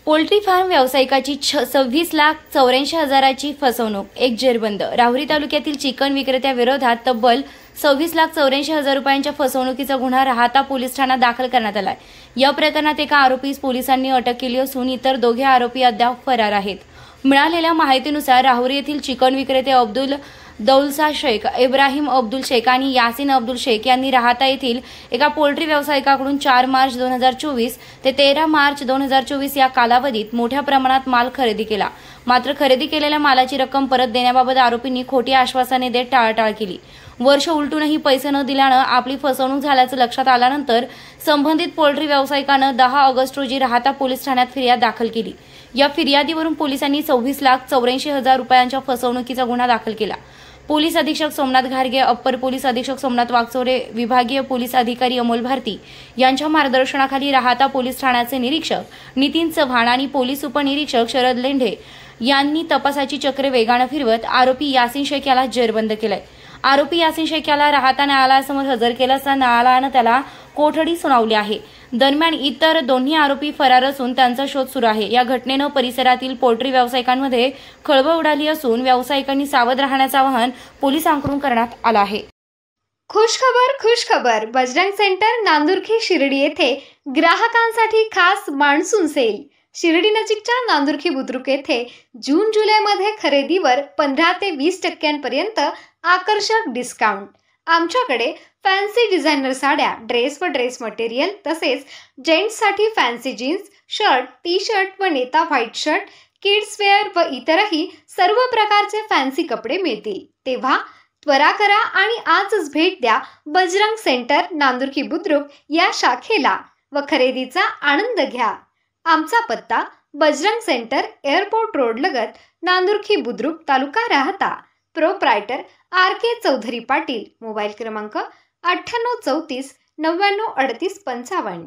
Poultry form व्यावसायिकाची 26,84,000ची फसवणूक, एक जेरबंद। राहुरी तालुक्यातील चिकन विक्रेत्याविरोधात तब्बल 26,84,000 रुपयांच्या फसवणुकीचा गुन्हा राहाता पोलीस ठाण्यात दाखल करण्यात आलाय। या प्रकरणात एका आरोपीस पोलिसांनी अटक केली असून इतर दोघे आरोपी अद्याप फरार आहेत। मिळालेल्या माहितीनुसार राहुरी येथील चिकन विक्रेते अब्दुल दौलसा शेख, इब्राहिम अब्दुल शेख आणि यासिन अब्दुल शेख यांनी राहाता येथील एका पोल्ट्री व्यावसायिकाकडून 4 मार्च 2024 ते 13 मार्च 2024 या कालावधीत मोठ्या प्रमाणात माल खरेदी केला। मात्र खरेदी केलेल्या मालाची रक्कम परत देण्याबाबत आरोपींनी खोटी आश्वासने देत टाळाटाळ केली। वर्ष उलटूनही पैसे न दिल्यानं आपली फसवणूक झाल्याचं लक्षात आल्यानंतर संबंधित पोल्ट्री व्यावसायिकानं 10 ऑगस्ट रोजी राहाता पोलीस ठाण्यात फिर्याद दाखल केली। या फिर्यादीवरून पोलिसांनी 26,84,000 रुपयांच्या फसवणुकीचा गुन्हा दाखल केला। पोलीस अधीक्षक सोमनाथ घारगे, अप्पर पोलीस अधीक्षक सोमनाथ वागचौरे, विभागीय पोलीस अधिकारी अमोल भारती यांच्या मार्गदर्शनाखाली राहाता पोलीस ठाण्याचे निरीक्षक नितीन चव्हाण आणि पोलीस उपनिरीक्षक शरद लेंढे यांनी तपासाची चक्रे वेगाने फिरवत आरोपी यासिन शेख याला जेरबंद केलंय। आरोपी यासिन शेख याला राहाता न्यायालयासमोर हजर केलं असता न्यायालयानं त्याला कोठडी सुनावली आहे। दरम्यान इतर दोन्ही आरोपी फरार असून त्यांचा शोध सुरू आहे। या घटनेनं परिसरातील पोल्ट्री व्यावसायिकांमध्ये खळबळ उडाली असून व्यावसायिकांनी सावध राहण्याचं आवाहन पोलिसांकडून करण्यात आलं आहे। खुशखबर बजरंग सेंटर नांदुरखी शिर्डी येथे ग्राहकांसाठी खास मान्सून सेल। शिर्डी नजीकच्या नांदुरखी बुद्रुक येथे जून जुलैमध्ये खरेदीवर 15 ते 20% आकर्षक डिस्काउंट। आमच्याकडे फॅन्सी डिझायनर साड्या, ड्रेस व ड्रेस मटेरियल तसेच जेंट्ससाठी fancy jeans, shirt, T shirt व नेता व्हाईट शर्ट, किड्स वेअर व इतरही सर्व प्रकारचे फॅन्सी कपडे मिळतील। तेव्हा त्वरा करा आणि आजच भेट द्या बजरंग सेंटर नांदुरखी बुद्रुक या शाखेला व खरेदीचा आनंद घ्या। आमचा पत्ता बजरंग सेंटर, एअरपोर्ट रोड लगत, Nandurkhi Budruk, taluka Rahata. Proprietor RK Chaudhari Patil. Mobile क्रमांक 9834 99 38 55।